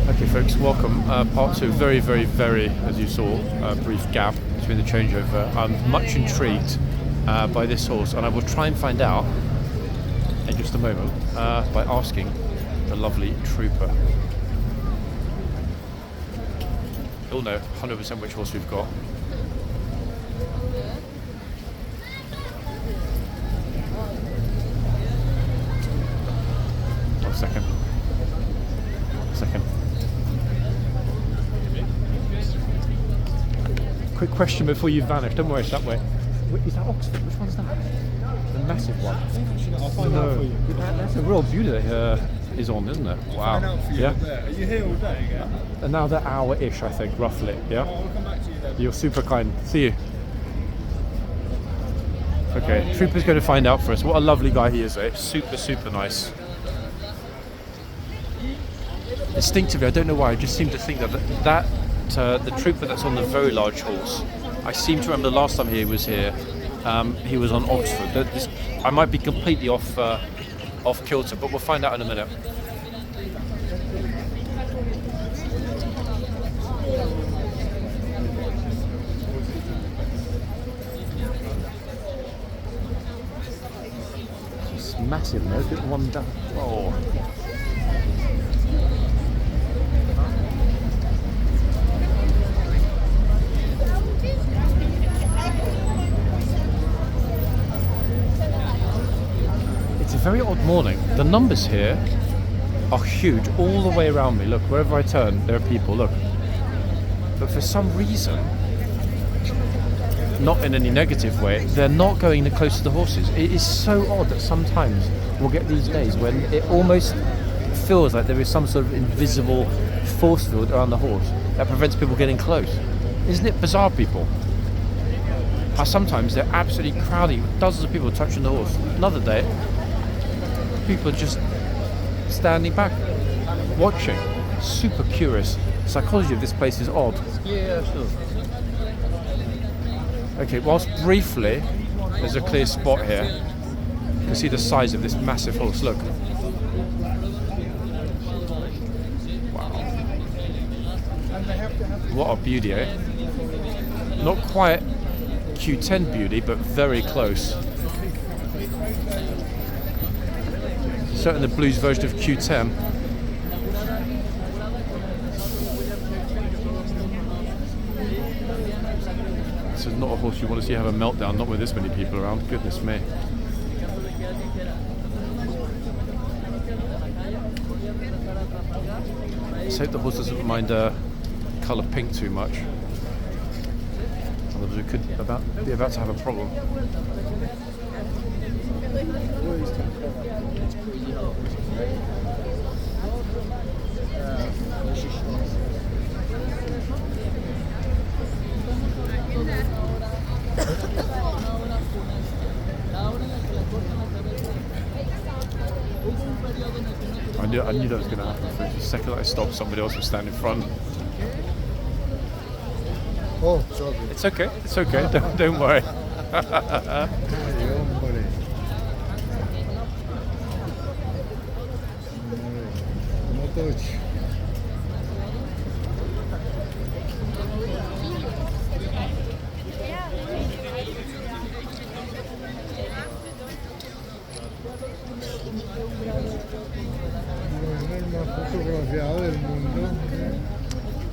Okay folks, welcome. Part 2, very, as you saw, brief gap between the changeover. I'm much intrigued by this horse, and I will try and find out in just a moment by asking the lovely trooper. You'll know 100% which horse we've got. Oh, second. Quick question before you vanish. Don't worry, it's that way. Is that Oxford? Which one's that? The massive one. I'll find out for you. That's a real beauty that is on, isn't it? Wow. I'll find out for you. Yeah. Are you here all day again? Another hour-ish, I think, roughly. Yeah. Oh, I'll come back to you then. You're super kind. See you. Okay, Trooper's going to find out for us. What a lovely guy he is, eh? Super nice. Instinctively, I don't know why, I just seem to think that the trooper that's on the very large horse, I seem to remember the last time he was here, he was on Oxford. I might be completely off kilter, but we'll find out in a minute. It's massive, no? Look at one down. Oh. It's a very odd morning. The numbers here are huge all the way around me. Look, wherever I turn, there are people, look. But for some reason, not in any negative way, they're not going close to the horses. It is so odd that sometimes we'll get these days when it almost feels like there is some sort of invisible force field around the horse that prevents people getting close. Isn't it bizarre, people? How sometimes they're absolutely crowding, dozens of people touching the horse. Another day, people are just standing back, watching. Super curious. The psychology of this place is odd. Yeah, sure. Okay, whilst briefly there's a clear spot here, you can see the size of this massive horse. Look. Wow. What a beauty, eh? Not quite Q10 beauty, but very close. Certainly the blues version of Q10. This is not a horse you want to see have a meltdown, not with this many people around. Goodness me. Let's hope the horse doesn't mind colour pink too much. Otherwise we could be about to have a problem. I knew that was going to happen. For the second that I stopped, somebody else was standing in front. Oh, sorry. It's okay. It's okay. Don't worry.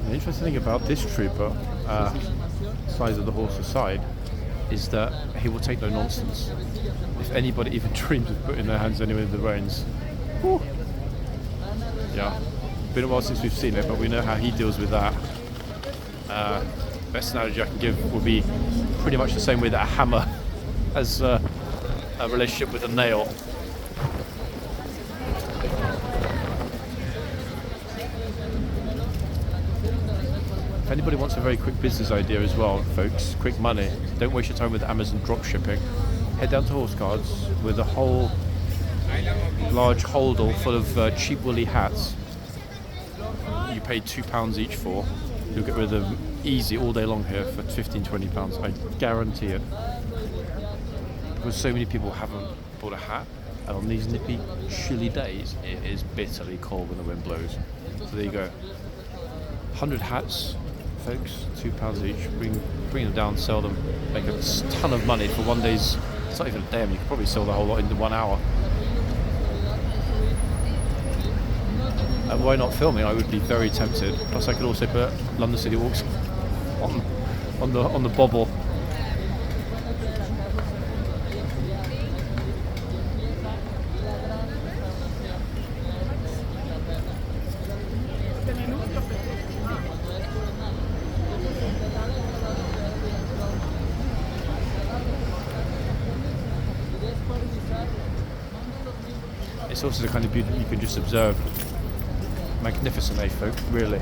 The interesting thing about this trooper, size of the horse aside, is that he will take no nonsense. If anybody even dreams of putting their hands anywhere in the reins, whew. Yeah, been a while since we've seen it, but we know how he deals with that. Best analogy I can give would be pretty much the same way that a hammer has a relationship with a nail. If anybody wants a very quick business idea as well, folks, quick money, don't waste your time with Amazon drop shipping. Head down to HorseGuards with a whole large holdall full of cheap woolly hats. You pay £2 each for. You'll get rid of them easy all day long here for £15-20. I guarantee it. Because so many people haven't bought a hat, and on these nippy, chilly days, it is bitterly cold when the wind blows. So there you go. 100 hats, folks, £2 each. Bring them down, sell them, make a ton of money for one day's. It's not even a day. I mean, you could probably sell the whole lot in 1 hour. And why not filming? I would be very tempted. Plus, I could also put London City Walks on the bobble. It's also the kind of beauty you can just observe. Magnificent, eh, folk? Really.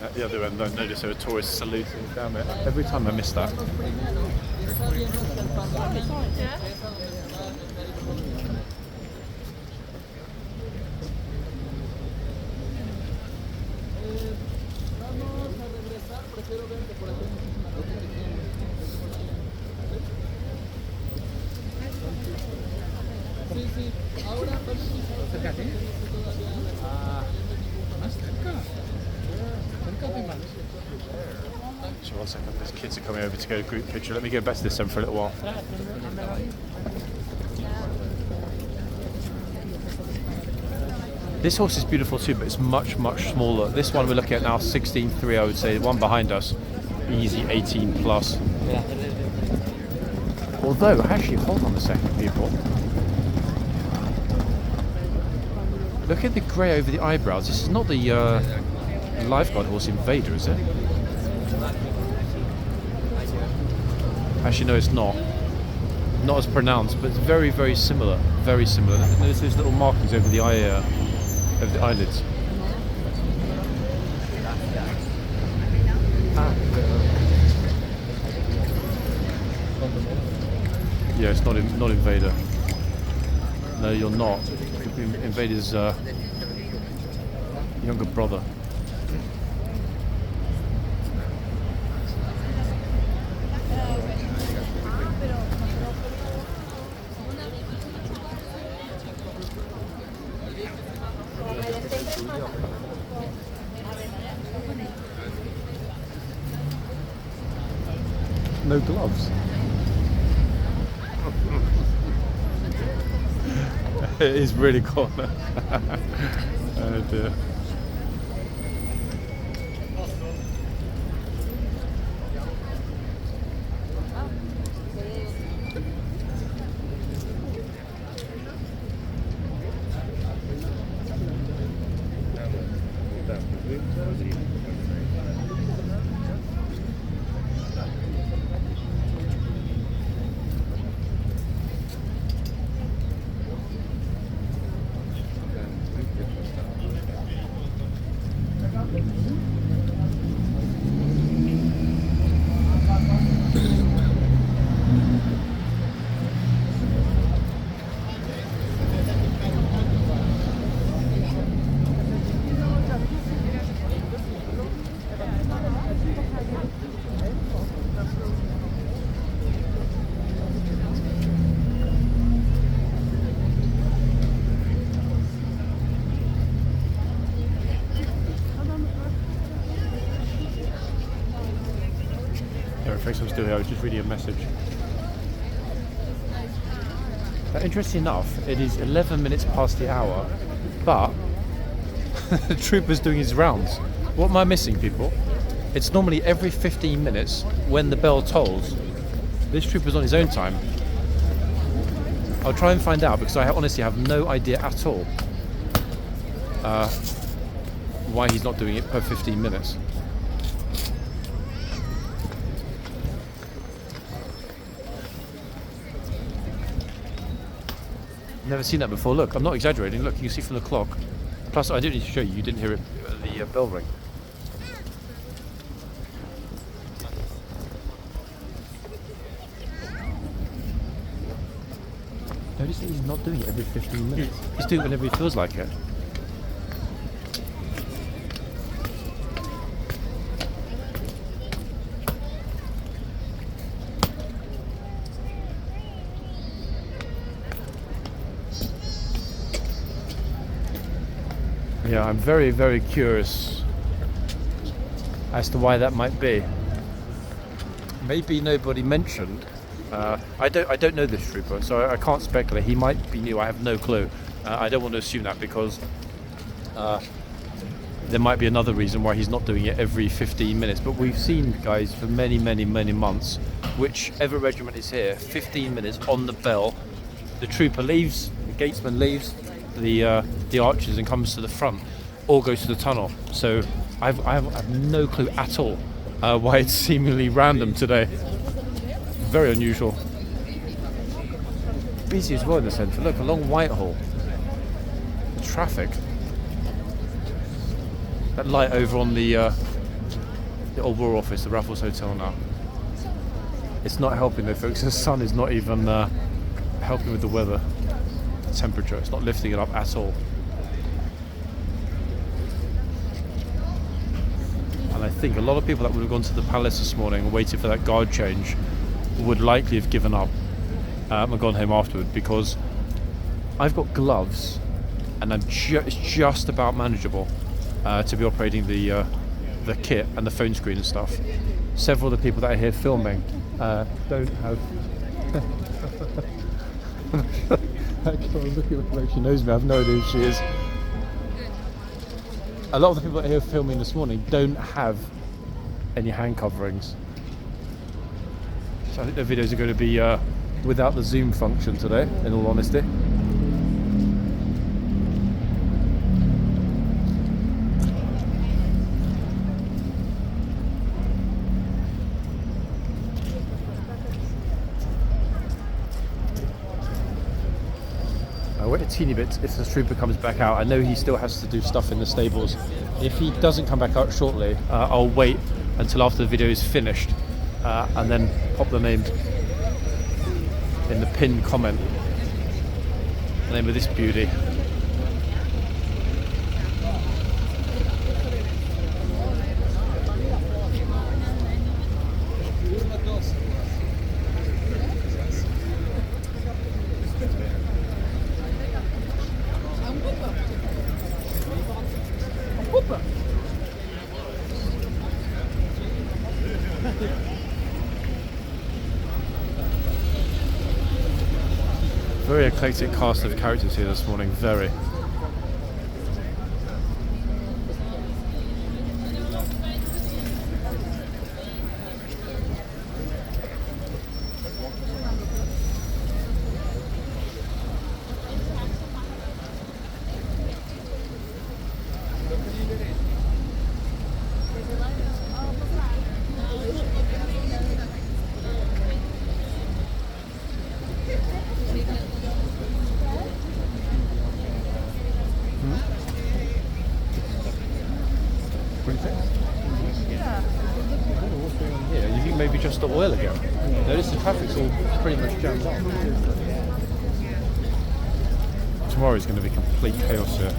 At the other end, I noticed there were tourists saluting down there. Every time I miss that. So 1 second, these kids are coming over to go to group picture. Let me go back to this then for a little while. This horse is beautiful too, but it's much, much smaller. This one we're looking at now, 16.3, I would say. The one behind us, easy 18 plus. Although, actually, hold on a second, people. Look at the grey over the eyebrows. This is not the lifeguard horse Invader, is it? Actually, no, it's not. Not as pronounced, but it's very, very similar. Very similar. Notice those little markings over the eye, over the eyelids. Yeah, it's not Invader. No, you're not. Invader's younger brother. No gloves. It is really cold. Oh dear. Folks, I'm still here. I was just reading a message. Interesting enough, it is 11 minutes past the hour, but the trooper's doing his rounds. What am I missing, people? It's normally every 15 minutes when the bell tolls. This trooper's on his own time. I'll try and find out because I honestly have no idea at all why he's not doing it per 15 minutes. Never seen that before. Look, I'm not exaggerating. Look, you can see from the clock. Plus, I didn't need to show you. You didn't hear it, the bell ring. Notice that he's not doing it every 15 minutes. He's doing it whenever he feels like it. Yeah, I'm very, very curious as to why that might be. Maybe nobody mentioned. I don't know this trooper, so I can't speculate. He might be new. I have no clue. I don't want to assume that because there might be another reason why he's not doing it every 15 minutes. But we've seen guys for many, many, many months, whichever regiment is here, 15 minutes on the bell. The trooper leaves, the gatesman leaves, the archers and comes to the front, or goes to the tunnel. So I have no clue at all why it's seemingly random today. Very unusual. Busy as well in the centre. Look, along Whitehall. The traffic. That light over on the old War Office, the Raffles Hotel now. It's not helping though, folks. The sun is not even helping with the weather. The temperature, it's not lifting it up at all. And I think a lot of people that would have gone to the palace this morning and waited for that guard change would likely have given up and gone home afterward, because I've got gloves and it's just about manageable to be operating the kit and the phone screen and stuff. Several of the people that are here filming don't have that girl, look at her, she knows me, I have no idea who she is. A lot of the people that are here filming this morning don't have any hand coverings. So I think their videos are going to be without the zoom function today, in all honesty. I'll wait a teeny bit if the trooper comes back out. I know he still has to do stuff in the stables. If he doesn't come back out shortly, I'll wait until after the video is finished and then pop the name in the pinned comment. The name of this beauty. Very eclectic cast of characters here this morning, very. Maybe just the oil again. Notice the traffic's all pretty much jammed up. Tomorrow is going to be complete chaos here.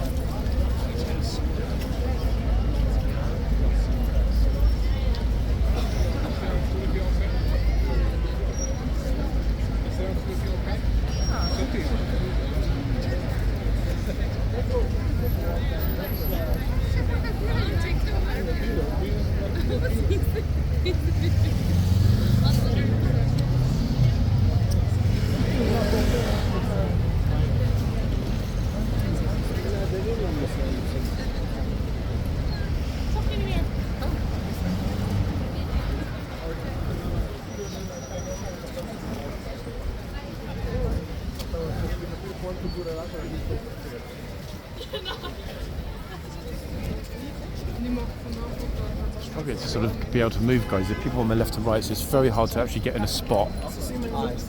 Struggling to sort of be able to move, guys. There are people on my left and right, so it's very hard to actually get in a spot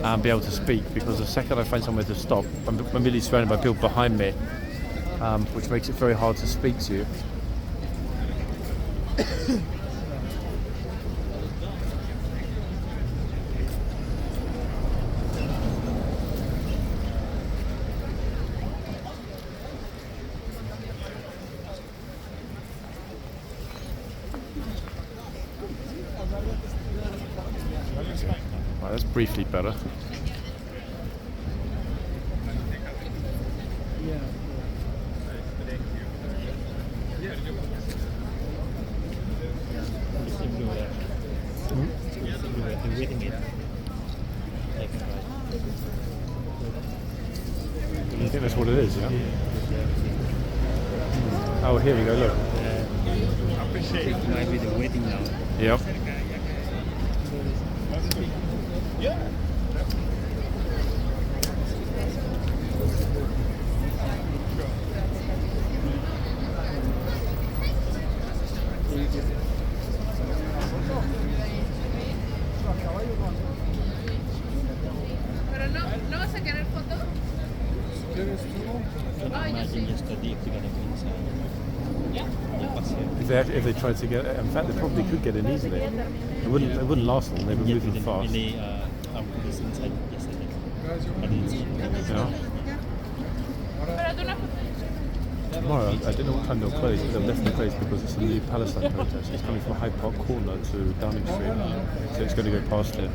and be able to speak, because the second I find somewhere to stop, I'm immediately surrounded by people behind me, which makes it very hard to speak to you. briefly better. You think that's what it is, yeah? Oh, here we go, look. It might be the wedding now. Yep. Pero no vas a querer foto. Imagine just a deep to get a If they tried to get, in fact, they probably could get in easily. It wouldn't last long. They were moving fast. Really, this inside yesterday. I didn't see it. Yeah. Tomorrow, I don't know what time they'll close, but they've definitely closed because it's a new Palestine protest. It's coming from Hyde Park Corner to Downing Street, so it's going to go past it.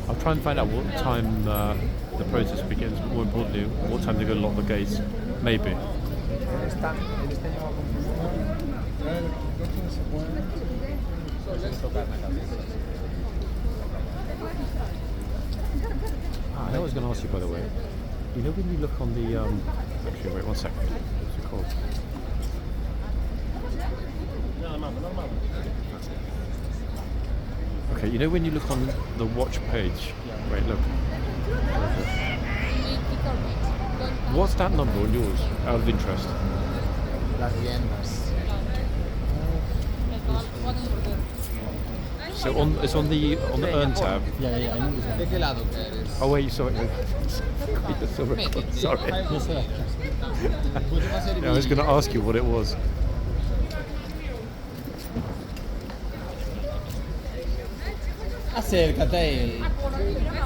I'll try and find out what time the protest begins, but more importantly, what time they're going to lock the gates. Maybe. I know I was going to ask you, by the way. You know when you look on the actually, wait 1 second. What's it called? Okay, you know when you look on the watch page. Wait, look. What's that number on yours? Out of interest. So it's on the earn tab. Yeah, I know this one. Oh wait, sorry. Sorry. Yeah, I was going to ask you what it was. Acércate.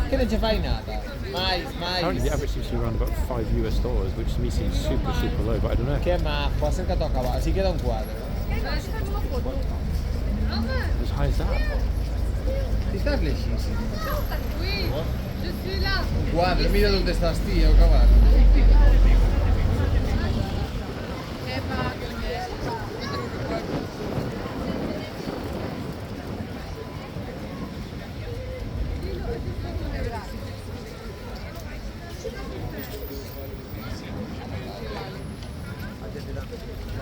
Che non ci fai nada. Mai. Apparently the average seems to be around about $5, which to me seems super low, but I don't know. Che mappo, acércate a cavallo, si queda un quadro. As high as that? Ti sta leggissimo. Oui, je suis là. Un quadro, mira dove sta stio, cavallo.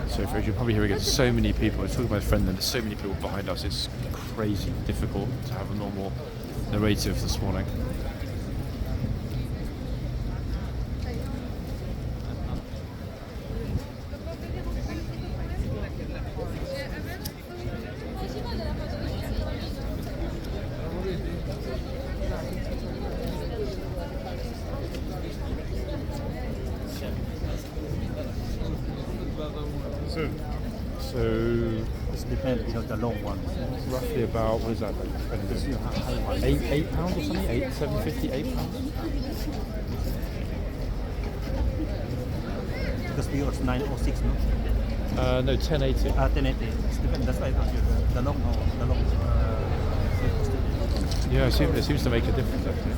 So as you're probably hearing, there's so many people. I was talking to my friend, and there's so many people behind us. It's crazy difficult to have a normal narrative this morning. So It depends, the long ones. roughly about, what is that? Like, £8 or something? £7.50, £8? Because we was 906, no? No, 1080. 1080. It depends. That's why I told you the long. Yeah, it seems to make a difference actually.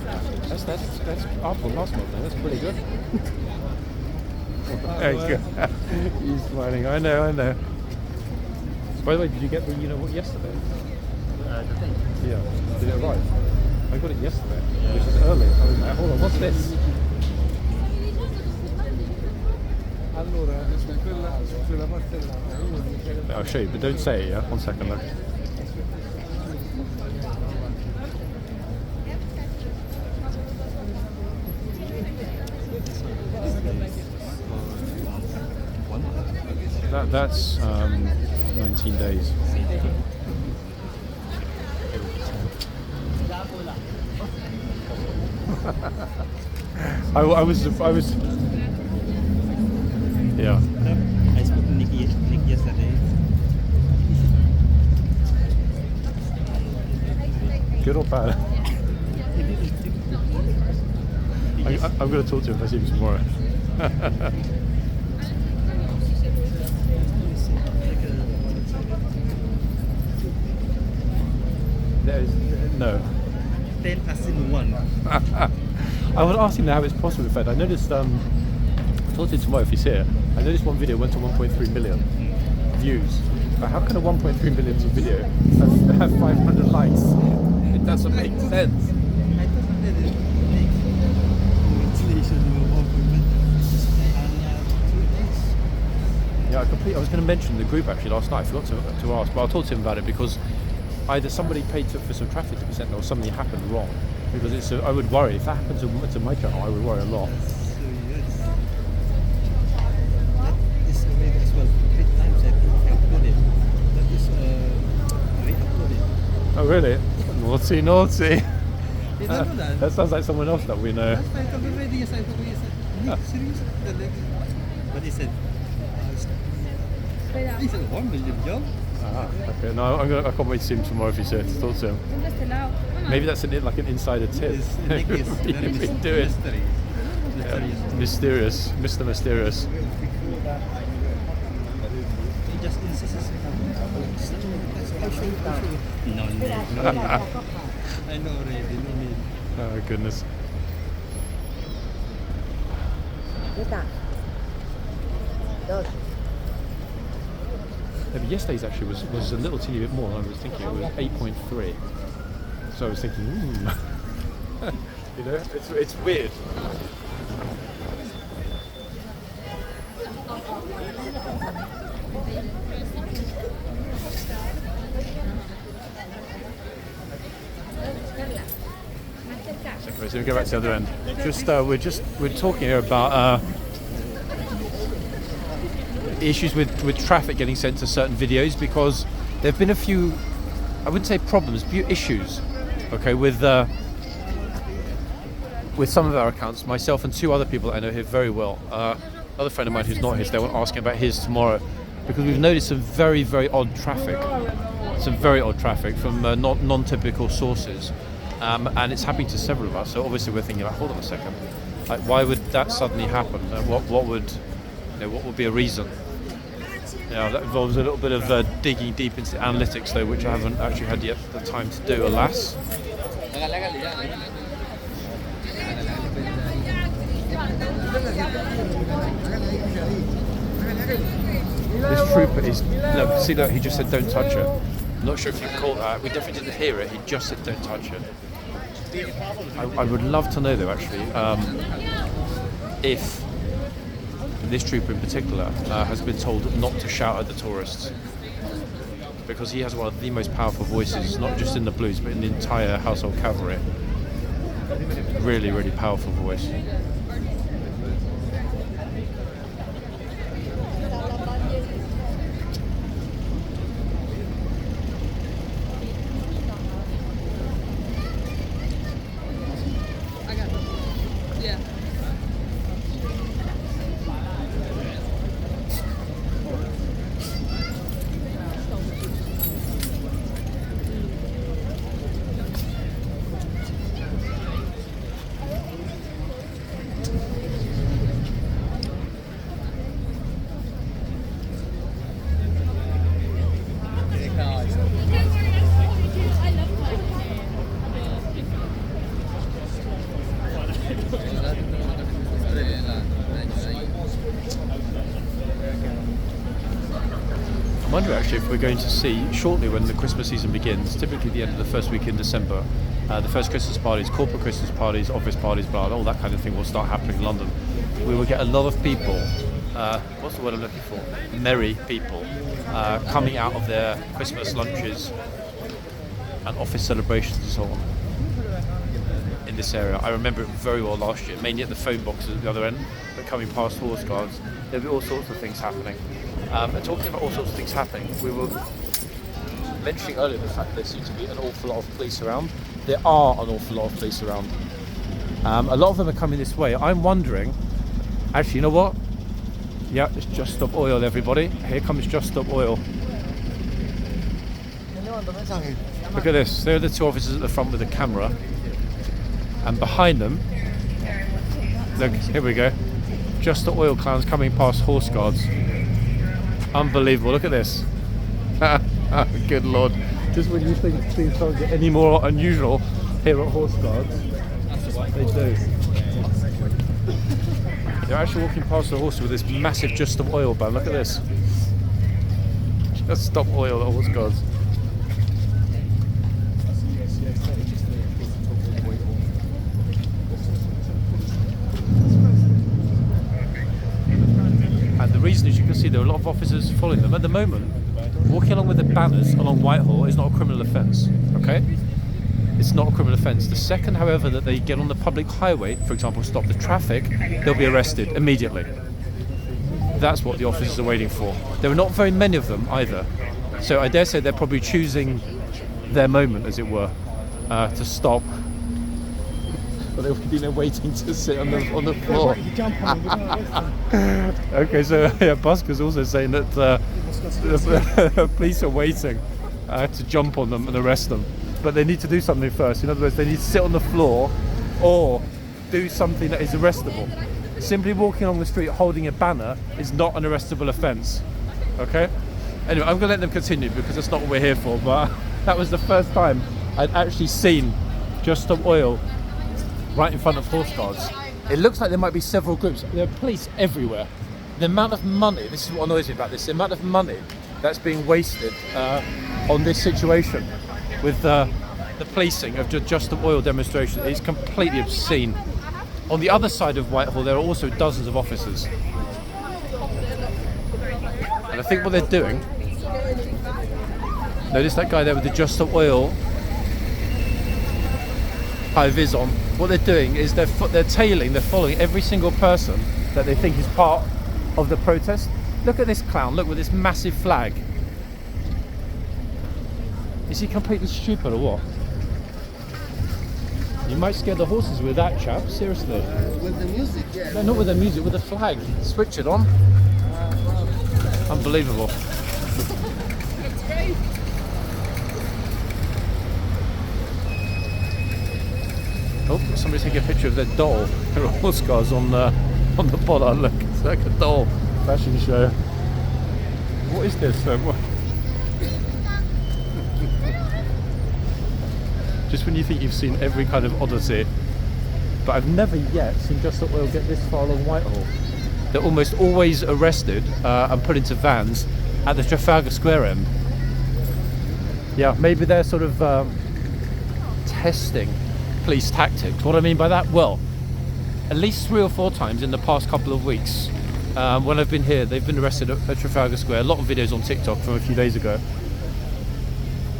That's up on last month. That's pretty good. He's smiling. I know. By the way, did you get the yesterday? The thing. Yeah. Did it arrive? I got it yesterday, which is early. I was like, hold on, what's this? I'll show you, but don't say it, yeah? 1 second, look. That's 19 days. I was yeah. I spoke to Nick yesterday. Good or bad? I'm going to talk to him if I see him tomorrow. There is no. 10 as in 1. I would ask him how it's possible. In fact, I noticed. I'll talk to him tomorrow if he's here. I noticed one video went to 1.3 million views. How can a 1.3 million video have 500 likes? It doesn't make sense. Yeah, I was going to mention the group actually last night. I forgot to ask, but I'll talk to him about it because either somebody paid for some traffic to be sent or something happened wrong. Because I would worry if that happened to my channel. I would worry a lot. So yes, that is made as well. 3 times I uploaded. That is re-uploaded. Oh really? Naughty, naughty. You don't know that? That sounds like someone else that we know. That's why I told him already. Yes, I told him. Yes, serious? But he said, he said 1 million, John. Ah, okay. No, I can't wait to see him tomorrow if he's here to talk to him. Maybe that's like an insider tip. It's very Do it. mystery. Yeah, mysterious, Mr. Mysterious. He just insists. No need. I know already. No need. Oh goodness. Yeah, but yesterday's actually was a little teeny bit more than I was thinking. It was 8.3. So I was thinking, you know, it's weird. Okay, so we go back to the other end. We're talking here about issues with traffic getting sent to certain videos because there have been a few, I wouldn't say problems, few issues, okay, with some of our accounts. Myself and 2 other people that I know here very well. Another friend of mine who's not here today, I want to ask him about his tomorrow because we've noticed some very, very odd traffic. Some very odd traffic from non-typical sources. And it's happening to several of us. So obviously we're thinking, like, hold on a second, like, why would that suddenly happen? What would be a reason? That involves a little bit of digging deep into analytics, though, which I haven't actually had yet the time to do, alas. This trooper is look, he just said don't touch it. I'm not sure if you caught that. We definitely didn't hear it. He just said don't touch it. I would love to know though, actually, if this trooper in particular has been told not to shout at the tourists, because he has one of the most powerful voices, not just in the blues but in the entire household cavalry. Really, really powerful voice. Yeah. I wonder actually if we're going to see shortly when the Christmas season begins, typically the end of the first week in December, the first Christmas parties, corporate Christmas parties, office parties, blah, all that kind of thing will start happening in London. We will get a lot of people, what's the word I'm looking for? Merry people, coming out of their Christmas lunches and office celebrations and so on in this area. I remember it very well last year, mainly at the phone boxes at the other end, but coming past horseguards, there'll be all sorts of things happening. And talking about all sorts of things happening, we were mentioning earlier the fact that there seems to be an awful lot of police around. There are an awful lot of police around. A lot of them are coming this way. I'm wondering, actually, you know what? Yeah, it's Just Stop Oil, everybody. Here comes Just Stop Oil. Look at this. There are the 2 officers at the front with a camera. And behind them, Look, here we go. Just the oil clowns coming past horse guards. Unbelievable, look at this. Good lord. Just when you think things can't get any more unusual here at horse guards, they do. They're actually walking past the horses with this massive Just Stop Oil ban. Look at this. Just Stop Oil at horse guards. And the reason, as you can see, there are a lot of officers following them. At the moment, walking along with the banners along Whitehall is not a criminal offence, okay? It's not a criminal offence. The second, however, that they get on the public highway, for example, stop the traffic, they'll be arrested immediately. That's what the officers are waiting for. There are not very many of them either. So I dare say they're probably choosing their moment, as it were, to stop. But they're waiting to sit on the floor. Okay, so yeah, Busker's also saying that the police are waiting to jump on them and arrest them. But they need to do something first. In other words, they need to sit on the floor or do something that is arrestable. Simply walking along the street holding a banner is not an arrestable offence. Okay? Anyway, I'm going to let them continue because that's not what we're here for. But that was the first time I'd actually seen Just Stop Oil right in front of horse guards. It looks like there might be several groups. There are police everywhere. The amount of money, this is what annoys me about this, the amount of money that's being wasted on this situation with the policing of Just Stop Oil demonstration is completely obscene. On the other side of Whitehall, there are also dozens of officers. And I think what they're doing, notice that guy there with the Just Stop Oil high vis on. What they're doing is they're following every single person that they think is part of the protest. Look at this clown, look, with this massive flag. Is he completely stupid or what? You might scare the horses with that, chap, seriously. With the music, yeah. No, not with the music, with the flag. Switch it on. Unbelievable. Oh, somebody's taking a picture of their doll. There are horse guards on the bollard. Look, it's like a doll fashion show. What is this? Just when you think you've seen every kind of oddity, but I've never yet seen Just Stop Oil get this far along Whitehall. They're almost always arrested and put into vans at the Trafalgar Square end. Yeah, maybe they're sort of testing police tactics. What I mean by that? Well, at least 3 or 4 times in the past couple of weeks when I've been here, they've been arrested at Trafalgar Square. A lot of videos on TikTok from a few days ago.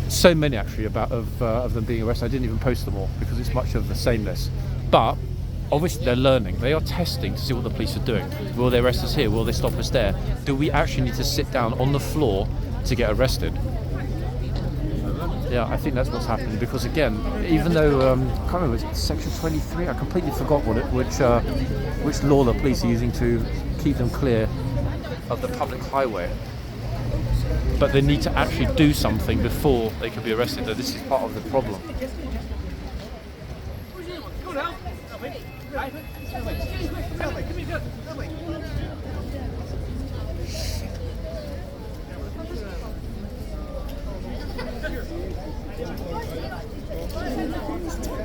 So many actually of them being arrested. I didn't even post them all because it's much of the sameness. But obviously they're learning. They are testing to see what the police are doing. Will they arrest us here? Will they stop us there? Do we actually need to sit down on the floor to get arrested? Yeah, I think that's what's happening because again, even though I can't remember, it's section 23. I completely forgot which law the police are using to keep them clear of the public highway. But they need to actually do something before they can be arrested. So this is part of the problem.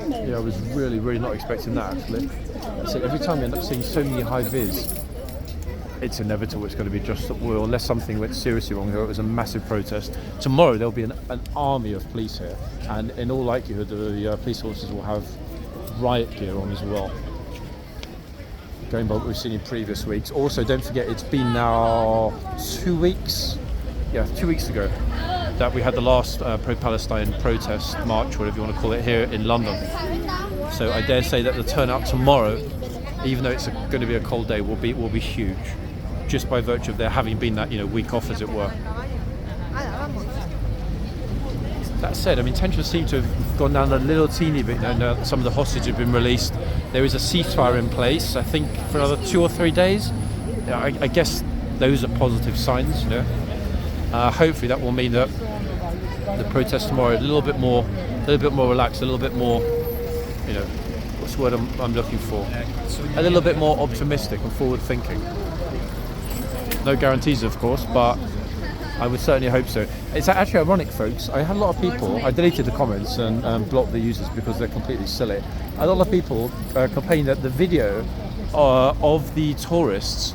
Yeah, I was really not expecting that actually. So every time you end up seeing so many high vis, it's inevitable it's going to be Just Stop Oil unless something went seriously wrong here. It was a massive protest. Tomorrow there'll be an army of police here, and in all likelihood the police forces will have riot gear on as well. Going by what we've seen in previous weeks. Also, don't forget it's been now 2 weeks. Yeah, 2 weeks ago that we had the last pro-Palestine protest march, whatever you want to call it, here in London. So I dare say that the turnout tomorrow, even though it's going to be a cold day, will be huge, just by virtue of there having been that week off, as it were. That said, I mean, tensions seem to have gone down a little teeny bit. Now some of the hostages have been released. There is a ceasefire in place, I think, for another 2 or 3 days. I guess those are positive signs. Hopefully that will mean that the protest tomorrow a little bit more relaxed, a little bit more, what's the word I'm looking for? A little bit more optimistic and forward thinking. No guarantees, of course, but I would certainly hope so. It's actually ironic, folks. I had a lot of people, I deleted the comments and blocked the users because they're completely silly. A lot of people complained that the video of the tourists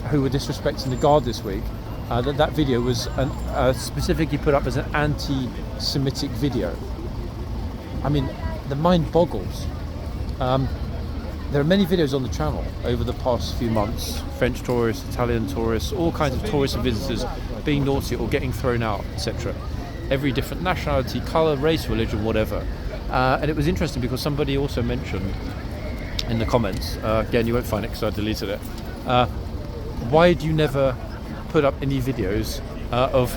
who were disrespecting the guard this week, that video was specifically put up as an anti-Semitic video. I mean, the mind boggles. There are many videos on the channel over the past few months. French tourists, Italian tourists, all kinds of tourists and visitors being naughty or getting thrown out, etc. Every different nationality, colour, race, religion, whatever. And it was interesting because somebody also mentioned in the comments, again you won't find it because I deleted it, why do you never put up any videos of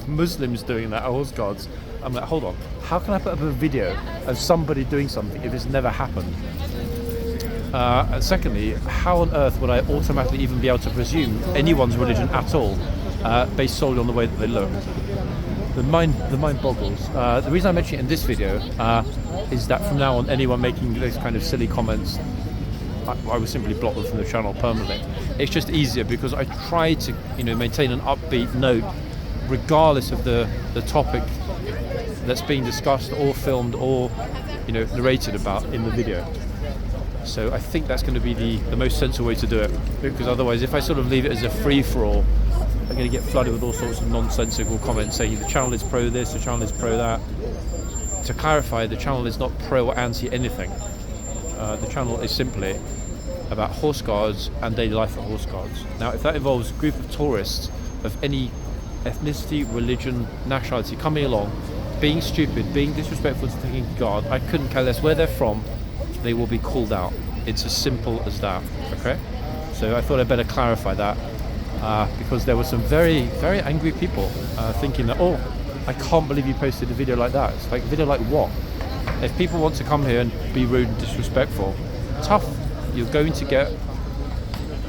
Muslims doing that, horse guards? I'm like, hold on, how can I put up a video of somebody doing something if it's never happened? And secondly, how on earth would I automatically even be able to presume anyone's religion at all, based solely on the way that they look? The mind boggles. The reason I mention it in this video is that from now on, anyone making those kind of silly comments, I will simply block them from the channel permanently. It's just easier because I try to, maintain an upbeat note, regardless of the topic that's being discussed or filmed or, narrated about in the video. So I think that's going to be the most sensible way to do it, because otherwise, if I sort of leave it as a free-for-all, I'm going to get flooded with all sorts of nonsensical comments saying the channel is pro this, the channel is pro that. To clarify, the channel is not pro or anti anything. The channel is simply about horse guards and daily life at horse guards. Now, if that involves a group of tourists of any ethnicity, religion, nationality coming along, being stupid, being disrespectful to the King Guard, I couldn't care less where they're from, they will be called out. It's as simple as that, okay? So I thought I'd better clarify that, because there were some very, very angry people thinking that, oh, I can't believe you posted a video like that. It's like, a video like what? If people want to come here and be rude and disrespectful, tough. You're going to get,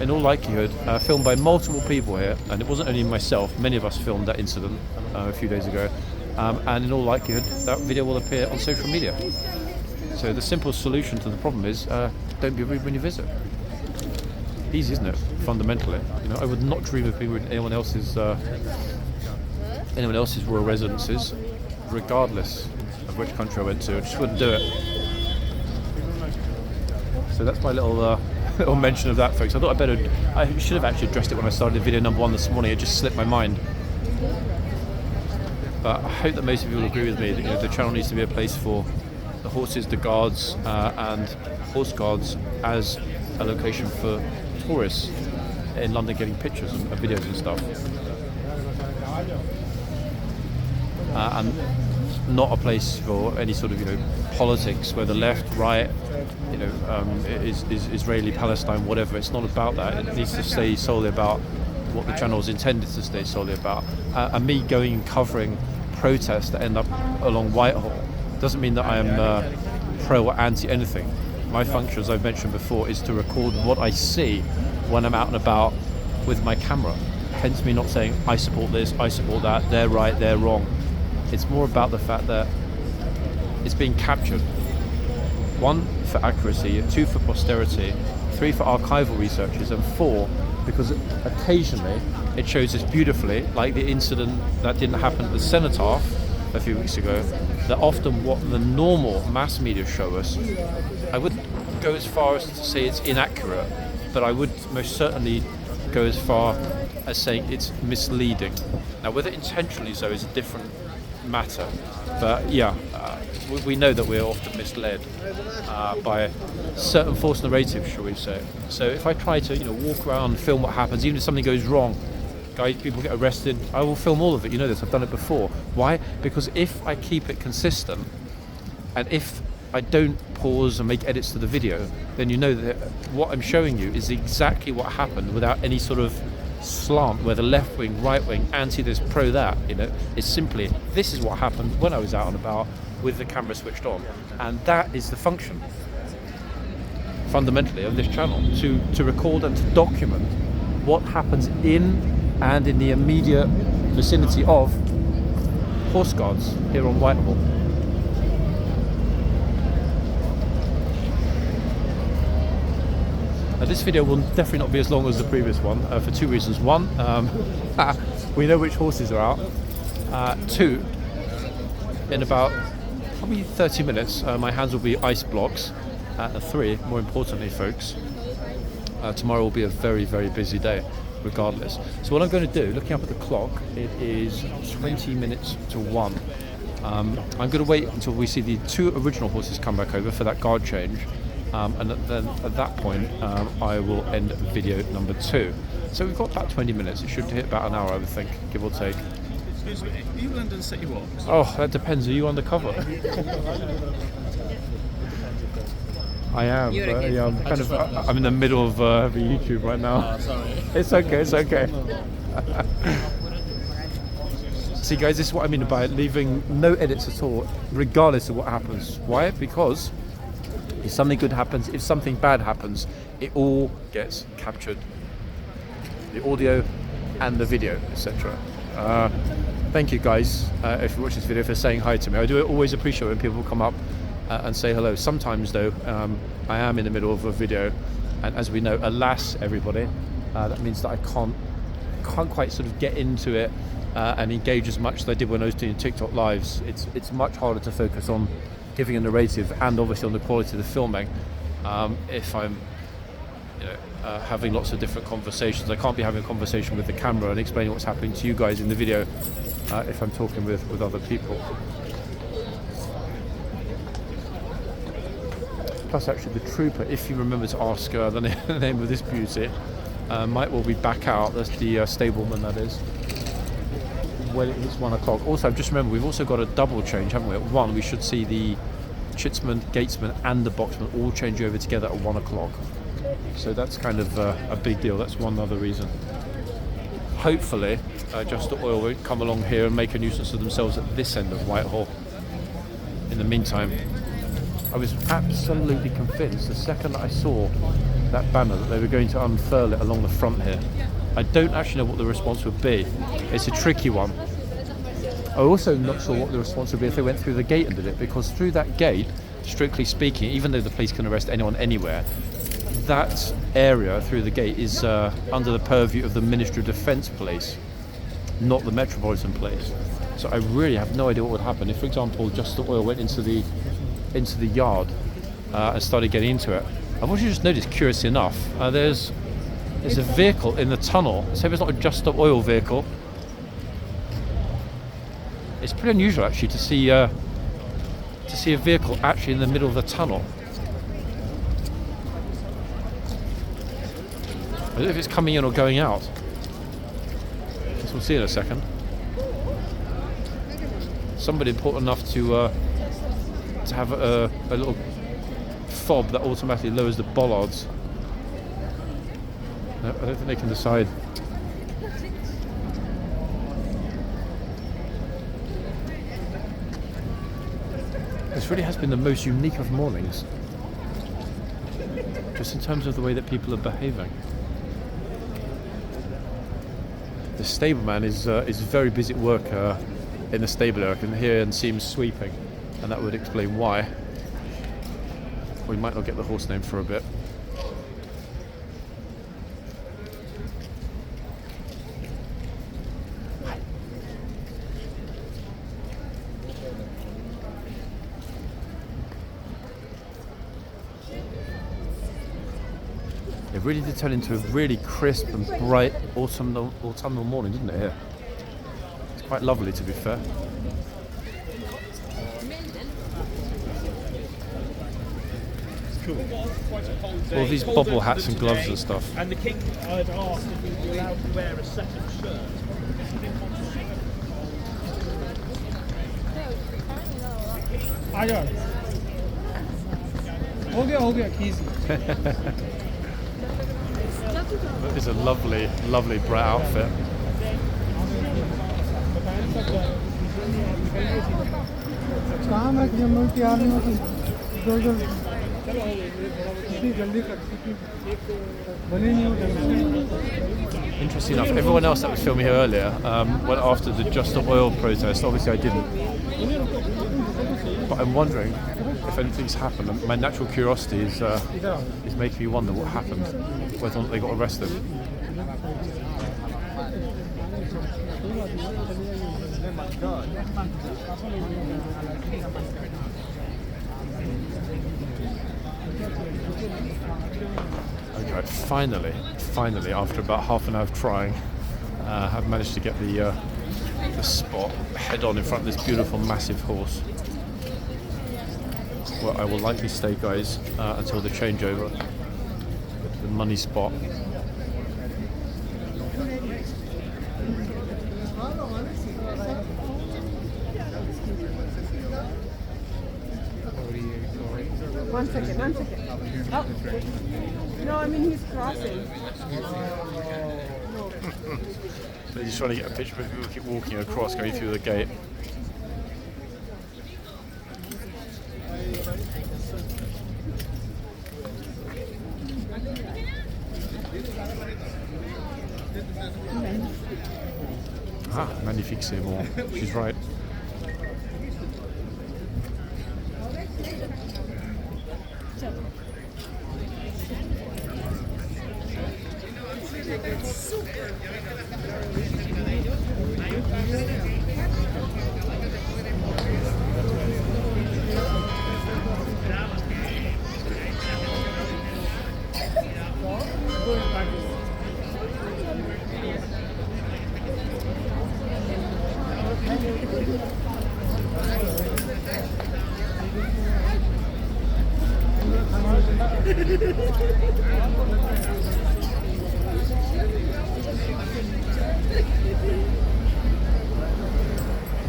in all likelihood, filmed by multiple people here, and it wasn't only myself, many of us filmed that incident a few days ago, and in all likelihood that video will appear on social media. So the simple solution to the problem is don't be rude when you visit. Easy, isn't it? Fundamentally, I would not dream of being rude in anyone else's royal residences, regardless of which country I went to. I just wouldn't do it. So that's my little mention of that, folks. I should have actually addressed it when I started video number 1 this morning. It just slipped my mind. But I hope that most of you will agree with me that the channel needs to be a place for the horses, the guards, and horse guards as a location for tourists in London getting pictures and videos and stuff. And not a place for any sort of politics, whether left, right, is Israeli, Palestine, whatever. It's not about that. It needs to stay solely about what the channel is intended to stay solely about. And me going and covering protests that end up along Whitehall doesn't mean that I am pro or anti anything. My function, as I've mentioned before, is to record what I see when I'm out and about with my camera. Hence me not saying I support this, I support that, they're right, they're wrong. It's more about the fact that it's being captured. 1, for accuracy, 2, for posterity, 3, for archival researchers, and 4, because occasionally it shows us beautifully, like the incident that didn't happen at the Cenotaph a few weeks ago, that often what the normal mass media show us, I wouldn't go as far as to say it's inaccurate, but I would most certainly go as far as saying it's misleading. Now, whether intentionally so is a different matter, but yeah, we know that we're often misled by certain false narratives, shall we say. So if I try to walk around, film what happens, even if something goes wrong, people get arrested, I will film all of it. You know this, I've done it before. Why? Because if I keep it consistent, and if I don't pause and make edits to the video, then you know that what I'm showing you is exactly what happened without any sort of slant, whether left wing, right wing, anti this, pro that. It's simply, this is what happened when I was out and about with the camera switched on, and that is the function fundamentally of this channel, to record and to document what happens in and in the immediate vicinity of horse guards here on Whitehall. this video will definitely not be as long as the previous one for two reasons. One, we know which horses are out. Two, in about probably 30 minutes, my hands will be ice blocks. Three, more importantly, folks, tomorrow will be a very, very busy day, regardless. So what I'm going to do, looking up at the clock, it is 20 minutes to 1. I'm going to wait until we see the two original horses come back over for that guard change. And then at that point, I will end video number 2. So we've got about 20 minutes. It should hit about an hour, I would think, give or take. Excuse me, are you London City Walks? Oh, that depends. Are you undercover? I am. Yeah, I'm kind of. I'm in the middle of the YouTube right now. Sorry. It's okay. It's okay. See, guys, this is what I mean by leaving no edits at all, regardless of what happens. Why? Because if something good happens, if something bad happens, it all gets captured. The audio and the video, etc. Thank you, guys, if you watch this video, for saying hi to me. I do always appreciate when people come up and say hello. Sometimes, though, I am in the middle of a video, and as we know, alas, everybody, that means that I can't quite sort of get into it and engage as much as I did when I was doing TikTok lives. It's much harder to focus on giving a narrative and obviously on the quality of the filming if I'm having lots of different conversations. I can't be having a conversation with the camera and explaining what's happening to you guys in the video if I'm talking with other people. Plus, actually, the trooper, if you remember to ask the name of this beauty, might well be back out. That's the stableman, that is. Well, it's 1 o'clock. Also, I've just remembered, we've also got a double change, haven't we? At 1, we should see the chitsman, gatesman and the boxman all change over together at 1 o'clock. So that's kind of a big deal. That's one other reason. Hopefully, Just the Oil won't come along here and make a nuisance of themselves at this end of Whitehall. In the meantime, I was absolutely convinced the second that I saw that banner that they were going to unfurl it along the front here. I don't actually know what the response would be. It's a tricky one. I'm also not sure what the response would be if they went through the gate and did it, because through that gate, strictly speaking, even though the police can arrest anyone anywhere, that area through the gate is under the purview of the Ministry of Defence Police, not the Metropolitan Police. So I really have no idea what would happen if, for example, Just the Oil went into the yard and started getting into it. I've also just noticed, curiously enough, there's a vehicle in the tunnel. Let's hope it's not a Just the Oil vehicle. It's pretty unusual actually to see a vehicle actually in the middle of the tunnel. I don't know if it's coming in or going out. Guess we'll see in a second. Somebody important enough to have a little fob that automatically lowers the bollards. No, I don't think they can decide. This really has been the most unique of mornings, just in terms of the way that people are behaving. The stableman is very busy at work in the stable area. I can hear and see him sweeping, and that would explain why. We might not get the horse name for a bit. It really did turn into a really crisp and bright autumnal morning, didn't it, here? It's quite lovely, to be fair. Cool. All these bobble hats and gloves and stuff. And the king, I'd asked if he'd be allowed to wear a second shirt. आ जाओ हो गया easy. It's a lovely, lovely bright outfit. कहाँ मैं जम्मू तैयार नहीं होती इधर इतनी जल्दी करती थी बने नहीं हो जल्दी. Interesting enough, everyone else that was filming here earlier went after the Just the Oil protest. Obviously I didn't. But I'm wondering if anything's happened. My natural curiosity is making me wonder what happened, whether or not they got arrested. Okay, finally, after about half an hour of trying, I've managed to get the spot head on in front of this beautiful, massive horse. Well, I will likely stay, guys, until the changeover. The money spot. One second. Oh. No, I mean he's crossing. They're just trying to get a picture of people keep walking across, going through the gate. Ah, magnifique, c'est bon. She's right.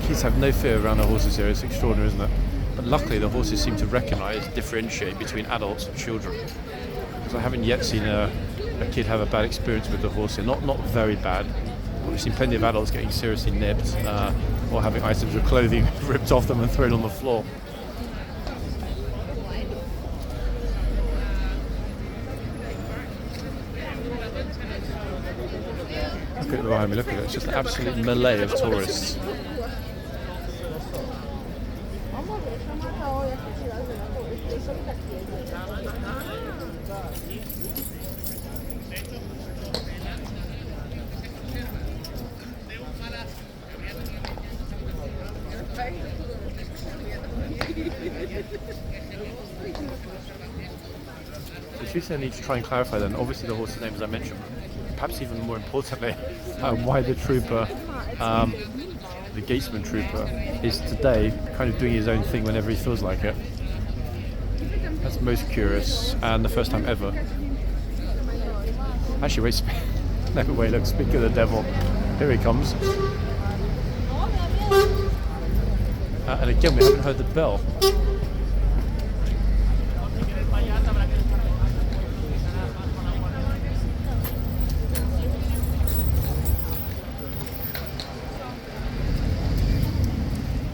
Kids have no fear around the horses here. It's extraordinary, isn't it? But luckily the horses seem to recognise, differentiate between adults and children. Because I haven't yet seen a kid have a bad experience with the horse here. Not very bad. We've seen plenty of adults getting seriously nipped or having items of clothing ripped off them and thrown on the floor. Look at it behind me, look at it. It's just an absolute melee of tourists. The two things I need to try and clarify then, obviously the horse's name as I mentioned, perhaps even more importantly, why the trooper, the gatesman trooper, is today kind of doing his own thing whenever he feels like it. That's most curious, and the first time ever. Actually, wait, no way, look, speak of the devil. Here he comes. And again, we haven't heard the bell.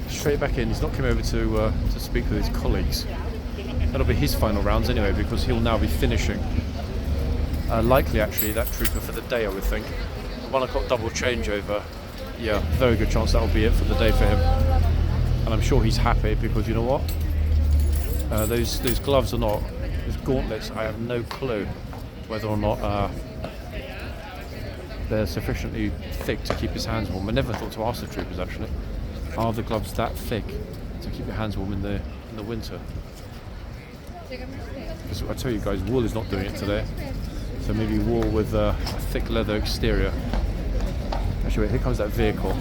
Straight back in. He's not come over to speak with his colleagues. That'll be his final rounds anyway, because he'll now be finishing. Likely, actually, that trooper for the day, I would think. 1 o'clock double changeover. Yeah, very good chance that'll be it for the day for him. And I'm sure he's happy because you know what? Those gloves or not, those gauntlets, I have no clue whether or not they're sufficiently thick to keep his hands warm. I never thought to ask the troopers actually. Are the gloves that thick to keep your hands warm in the winter? Because I tell you guys, wool is not doing it today. So maybe wool with a thick leather exterior. Actually, wait, here comes that vehicle.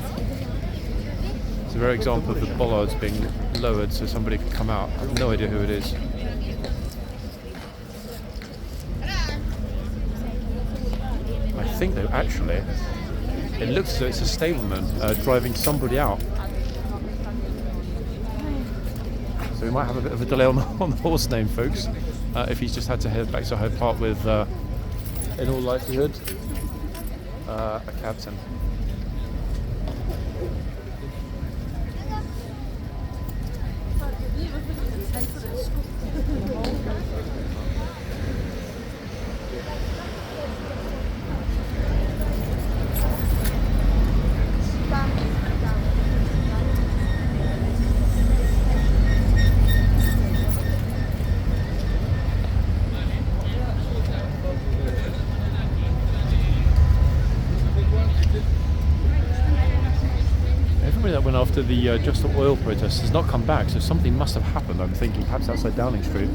It's a rare example of the bollards being lowered so somebody can come out. I have no idea who it is. I think though, actually, it looks as though it's a stableman driving somebody out. So we might have a bit of a delay on the horse name, folks, if he's just had to head back to Hyde Park with, in all likelihood, a captain. somebody that went after the Just Stop Oil protest has not come back, so something must have happened. I'm thinking perhaps outside Downing Street.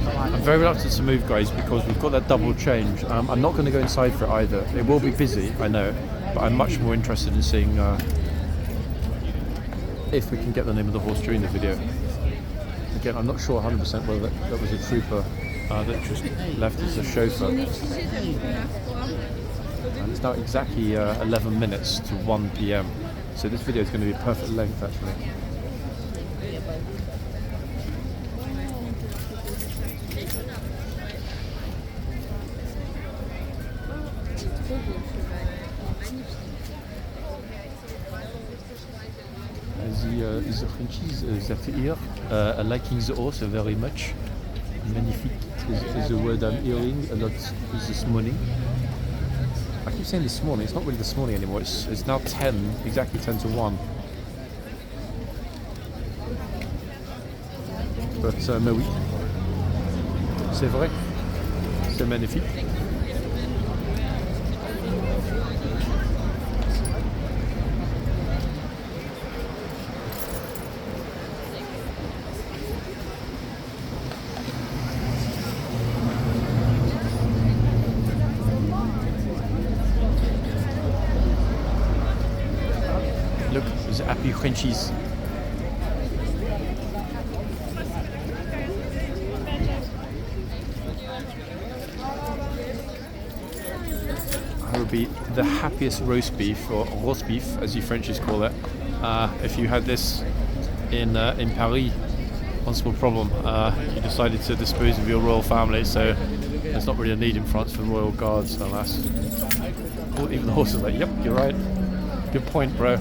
I'm very reluctant to move, guys, because we've got that double change. I'm not going to go inside for it either. It will be busy, I know, but I'm much more interested in seeing if we can get the name of the horse during the video. Again, I'm not sure 100% whether that was a trooper that just left as a chauffeur. And it's now exactly 11 minutes to 1 p.m. So this video is going to be perfect length, actually. The Frenchies that here are liking the horse very much. Magnifique is the word I'm hearing a lot this morning. I keep saying this morning, it's not really this morning anymore, it's now 10, exactly 10 to 1. But mais oui, c'est vrai, c'est magnifique. Look, the happy Frenchies. I would be the happiest roast beef, or roast beef as you Frenchies call it, if you had this in Paris. One small problem, you decided to dispose of your royal family, so there's not really a need in France for royal guards, alas. Even the horse is like, yep, you're right. Good point, bro.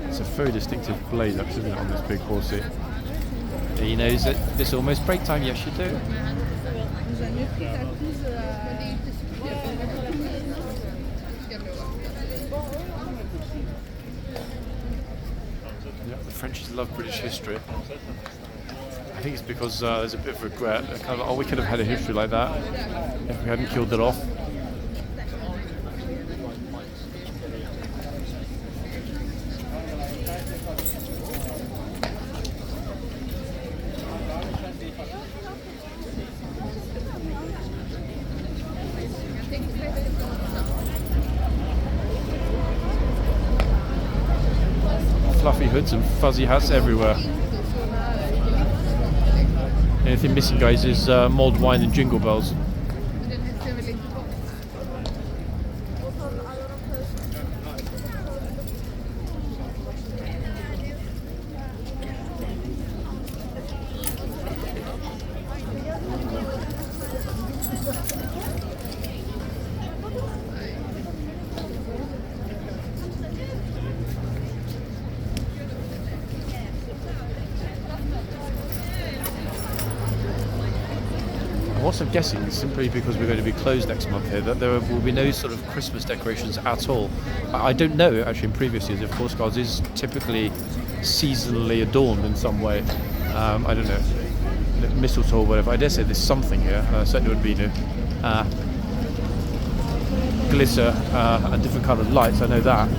It's a very distinctive blaze, actually, isn't it, on this big horsey? He knows that it's almost break time. Yes, you do. Yeah, the Frenchies love British history. I think it's because there's a bit of regret. Kind of, oh, we could have had a history like that if we hadn't killed it off. Fluffy hoods and fuzzy hats everywhere. Anything missing, guys, is mulled wine and jingle bells. I'm guessing, simply because we're going to be closed next month here, that there will be no sort of Christmas decorations at all. I don't know, actually, in previous years, if horseguards is typically seasonally adorned in some way. I don't know, mistletoe or whatever. I dare say there's something here, certainly would be new. Glitter and different coloured lights, I know that.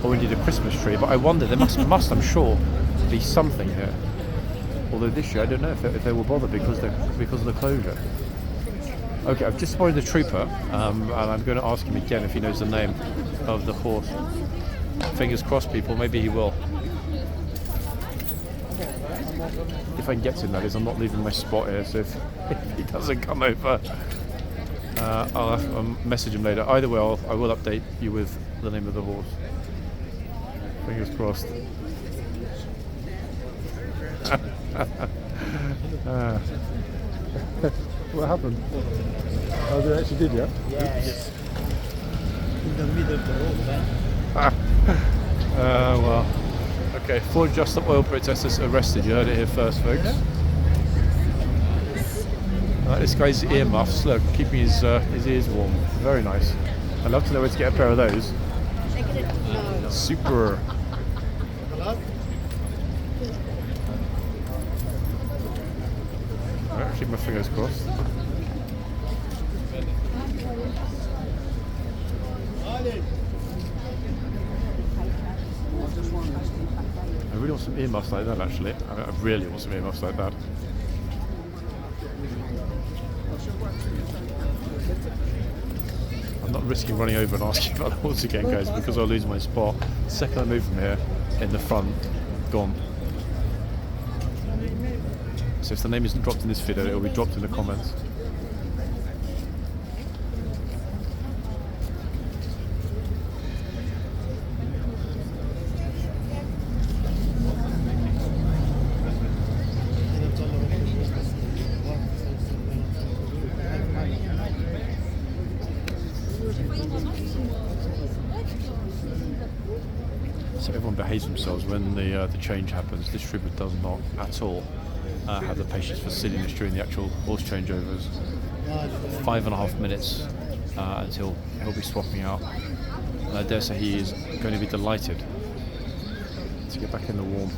Or we need a Christmas tree, but I wonder, there must I'm sure, be something here. Although this year, I don't know if they will bother because of the closure. Okay, I've just spotted the trooper, and I'm going to ask him again if he knows the name of the horse. Fingers crossed, people, maybe he will. If I can get to him, that is. I'm not leaving my spot here, so if he doesn't come over, I'll message him later. Either way, I will update you with the name of the horse. Fingers crossed. What happened? Oh, they actually did, yeah? Yes. In the middle of the road, man. Well. Okay, 4 Just Stop Oil protesters arrested. You heard it here first, folks. This guy's earmuffs, look, keeping his ears warm. Very nice. I'd love to know where to get a pair of those. Super. Alright, keep my fingers crossed. I really want some earmuffs like that, actually. I really want some earmuffs like that. I'm not risking running over and asking about the horse again, guys, because I'll lose my spot. The second I move from here, in the front, gone. So if the name isn't dropped in this video, it will be dropped in the comments. So everyone behaves themselves when the change happens. This trooper does not at all have the patience for silliness during the actual horse changeovers. 5.5 minutes until he'll be swapping out. And I dare say he is going to be delighted to get back in the warm.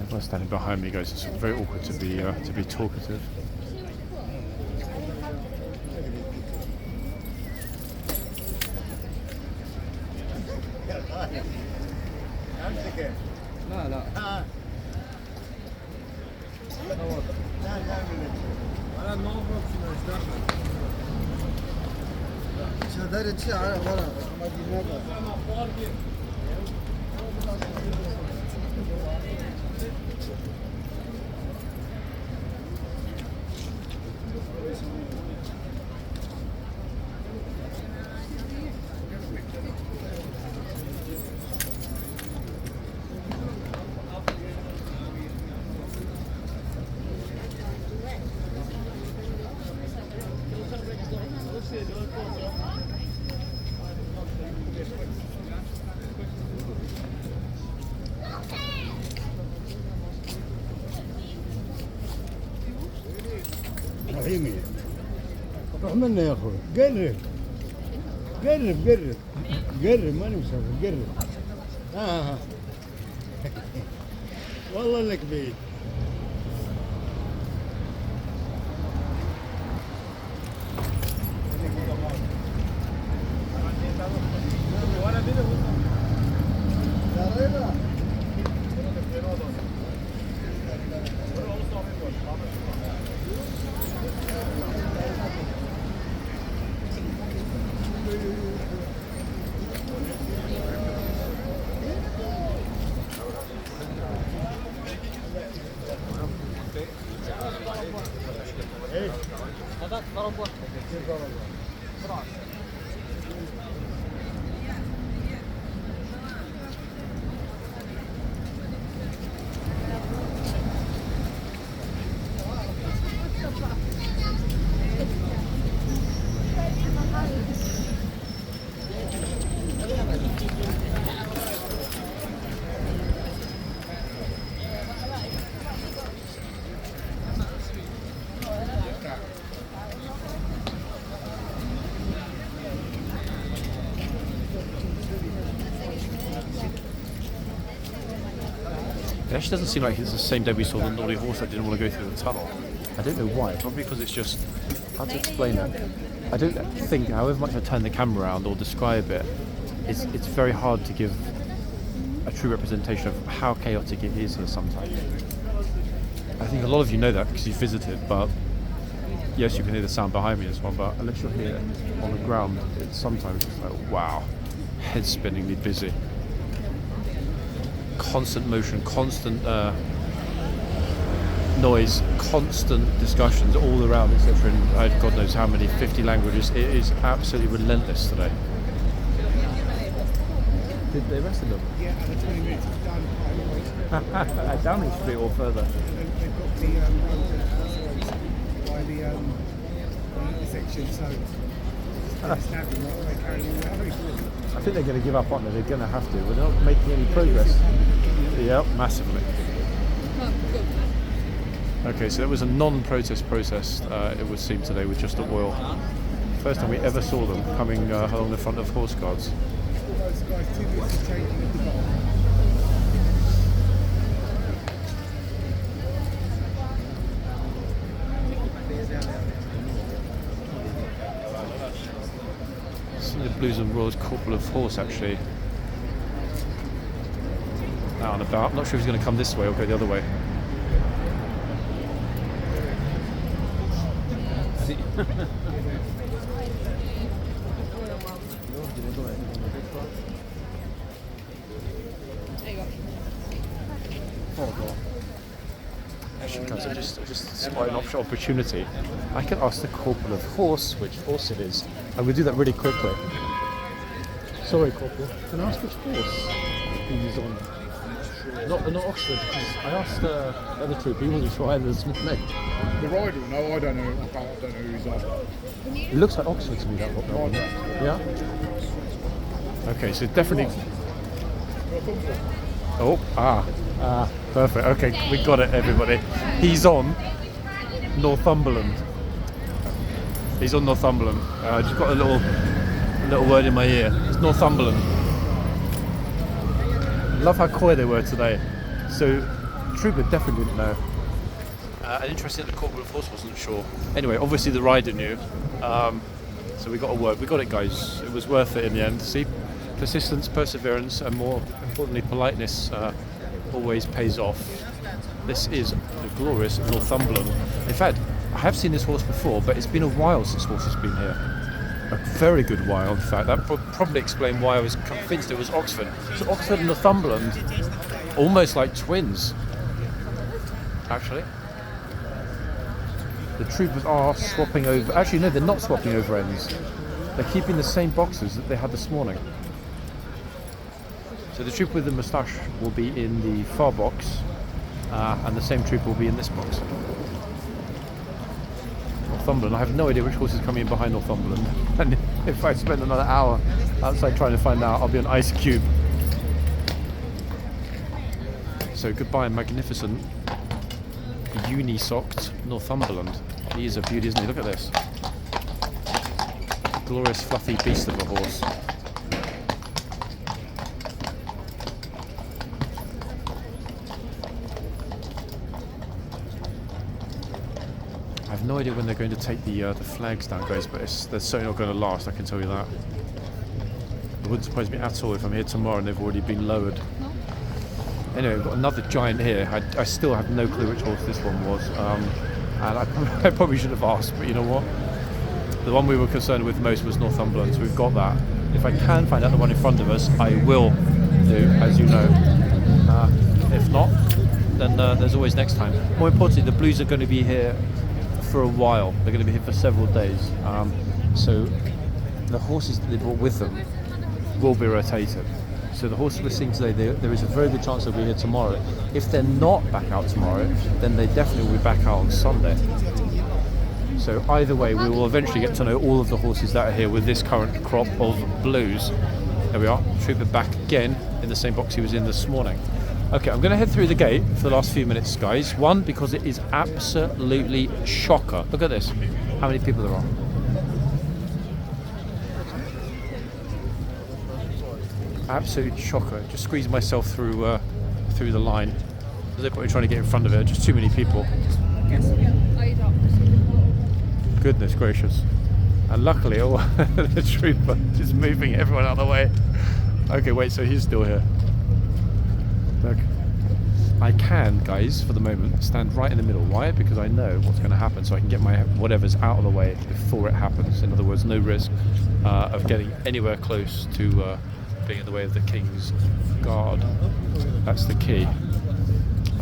Everyone standing behind me, guys. It's very awkward to be talkative. لا لا رحيمي روح منا يا اخوي قرب قرب قرب قرب ماني مسافر قرب والله انك بعيد It actually doesn't seem like it's the same day we saw the naughty horse that didn't want to go through the tunnel. I don't know why, probably because it's just hard to explain it. I don't think, however much I turn the camera around or describe it, it's very hard to give a true representation of how chaotic it is here sometimes. I think a lot of you know that because you visited, but yes, you can hear the sound behind me as well, but unless you're here on the ground, it's sometimes just like, wow, head spinningly busy. constant motion, constant noise, constant discussions all around, etc. in God knows how many 50 languages. It is absolutely relentless today. Did they arrested them? Yeah, and 20 minutes done. Downing Street or further? They've got the road by the section, so it's snapping like they carry on the road. I think they're going to give up on it. They're going to have to. We're not making any progress. Yeah, massively. Okay, so it was a non-protest process, it would seem today, with just a royal. First time we ever saw them coming along the front of horse guards. Those guys 2 minutes of changing of the guard. Seen the Blues and Royals Corporal of Horse actually out and about. I'm not sure if he's going to come this way or go the other way. Actually, guys, I just spotted an opportunity. I can ask the Corporal of Horse which horse it is. I'm going to do that really quickly. Sorry, Corporal. Can I ask which horse he's on? Not Oxford, because I asked the other troop, he wasn't sure either this morning. The rider? No, I don't know. I don't know who he's on. It looks like Oxford to me, that one. Yeah? Okay, so definitely... Oh, perfect. Okay, we got it, everybody. He's on Northumberland. He's on Northumberland. I just got a little word in my ear. It's Northumberland. Love how coy they were today. So, Trooper definitely didn't know. And interesting that the Corporal of Horse wasn't sure. Anyway, obviously the rider knew. So we got a word. We got it, guys. It was worth it in the end. See, persistence, perseverance, and more importantly, politeness always pays off. This is the glorious Northumberland. In fact, I have seen this horse before, but it's been a while since horse has been here. A very good while, in fact. That probably explained why I was convinced it was Oxford. So Oxford and Northumberland, almost like twins, actually. The troopers are swapping over. Actually, no, they're not swapping over ends. They're keeping the same boxes that they had this morning. So the troop with the moustache will be in the far box, and the same troop will be in this box. Northumberland. I have no idea which horse is coming in behind Northumberland, and if I spend another hour outside trying to find out, I'll be an ice cube. So goodbye, magnificent, uni-socked Northumberland. He is a beauty, isn't he? Look at this. Glorious fluffy beast of a horse. I have no idea when they're going to take the flags down, guys, but they're certainly not going to last, I can tell you that. It wouldn't surprise me at all if I'm here tomorrow and they've already been lowered. Anyway, we've got another giant here. I still have no clue which horse this one was, and I probably should have asked, but you know what? The one we were concerned with most was Northumberland, so we've got that. If I can find out the one in front of us, I will do, as you know. If not, then there's always next time. More importantly, the Blues are going to be here for a while. They're going to be here for several days. So the horses that they brought with them will be rotated. So the horses we're seeing today, there is a very good chance they'll be here tomorrow. If they're not back out tomorrow, then they definitely will be back out on Sunday. So either way, we will eventually get to know all of the horses that are here with this current crop of Blues. There we are, Trooper back again in the same box he was in this morning. Okay, I'm going to head through the gate for the last few minutes, guys. One, because it is absolutely shocker. Look at this, how many people there are. Absolute shocker. Just squeezed myself through the line. They're probably trying to get in front of it. Just too many people. Goodness gracious. And luckily, the trooper is moving everyone out of the way. Okay, wait, so he's still here. Look. I can, guys, for the moment, stand right in the middle. Why? Because I know what's going to happen, so I can get my whatever's out of the way before it happens. In other words, no risk of getting anywhere close to being in the way of the King's Guard. That's the key.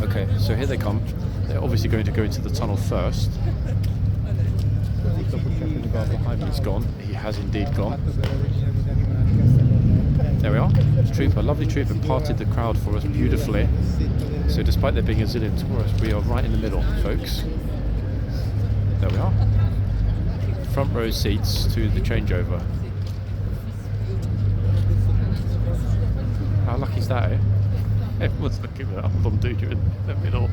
Okay, so here they come. They're obviously going to go into the tunnel first. Double checking the guard behind me is gone. He has indeed gone. There we are. Trooper, lovely trooper, parted the crowd for us beautifully. So despite there being a zillion tourists, we are right in the middle, folks. There we are. Front row seats to the changeover. How lucky is that, eh? Everyone's looking at I'm dude, you're in the middle.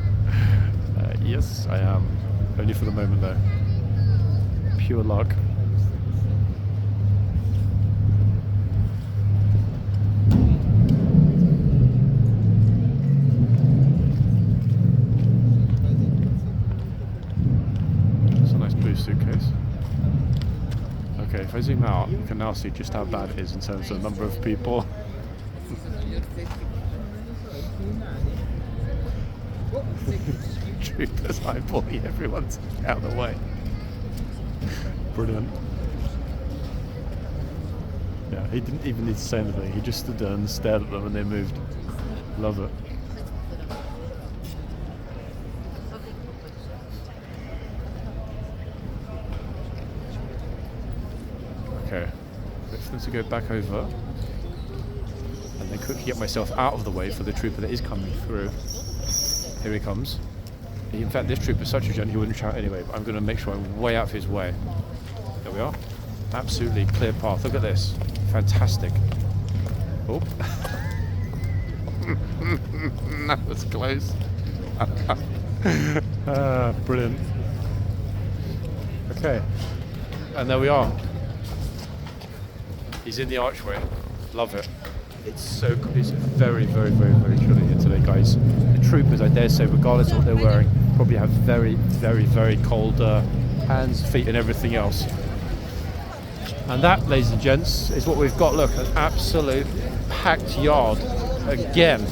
Yes, I am. Only for the moment, though. Pure luck. It's a nice blue suitcase. Okay, if I zoom out, you can now see just how bad it is in terms of the number of people. Troopers eyeballing everyone to get out of the way. Brilliant. Yeah, he didn't even need to say anything. He just stood there and stared at them and they moved. Love it. Okay, wait for them to go back over and then quickly get myself out of the way for the trooper that is coming through. Here he comes. In fact, this trooper is such a gent, he wouldn't shout anyway, but I'm going to make sure I'm way out of his way. There we are. Absolutely clear path. Look at this. Fantastic. Oh. That was close. Brilliant. Okay. And there we are. He's in the archway. Love it. It's so good. It's very, very, very, very chilly here today, guys. The troopers, I dare say, regardless of what they're wearing, probably have very, very, very cold hands, feet, and everything else. And that, ladies and gents, is what we've got. Look, an absolute packed yard again.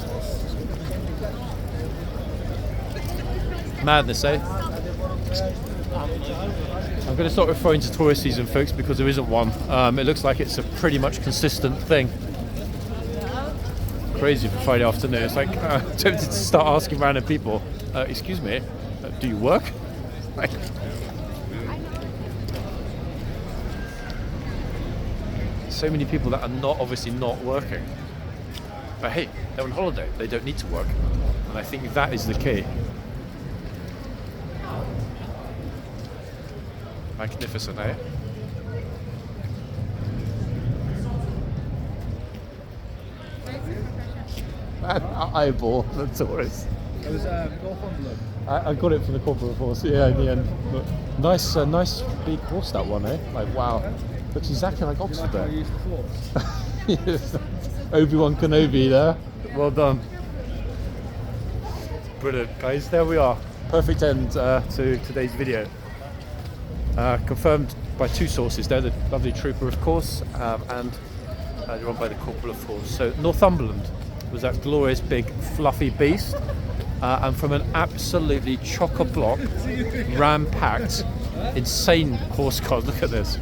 Madness, eh? I'm going to start referring to tourist season, folks, because there isn't one. It looks like it's a pretty much consistent thing. Crazy for Friday afternoon. It's like tempted to start asking random people, excuse me, do you work? Like, so many people that are not obviously not working. But hey, they're on holiday. They don't need to work. And I think that is the key. Magnificent, eh? Eyeball the tourist. It was Northumberland. I got it from the corporate horse, yeah, in the end. But nice, nice big horse, that one, eh? Like, wow. Looks exactly like Oxford there. Use the force. Yes. Obi-Wan Kenobi there. Well done. Brilliant, guys. There we are. Perfect end to today's video. Confirmed by two sources there, the lovely trooper, of course, and you're on by the corporal, of course. So Northumberland was that glorious big fluffy beast, and from an absolutely chock-a-block, ram-packed, insane horse guard. Look at this.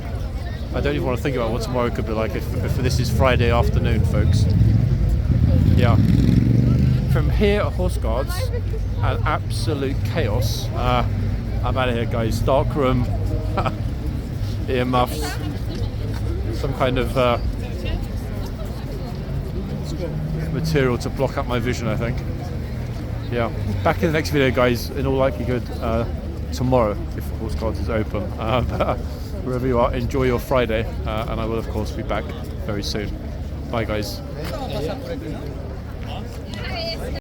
I don't even want to think about what tomorrow could be like if this is Friday afternoon, folks. Yeah. From here at Horse Guards, an absolute chaos. I'm out of here, guys. Dark room, earmuffs, some kind of material to block up my vision, I think. Yeah. Back in the next video, guys, in all likelihood tomorrow, if Horse Guards is open. Wherever you are, enjoy your Friday, and I will, of course, be back very soon. Bye, guys.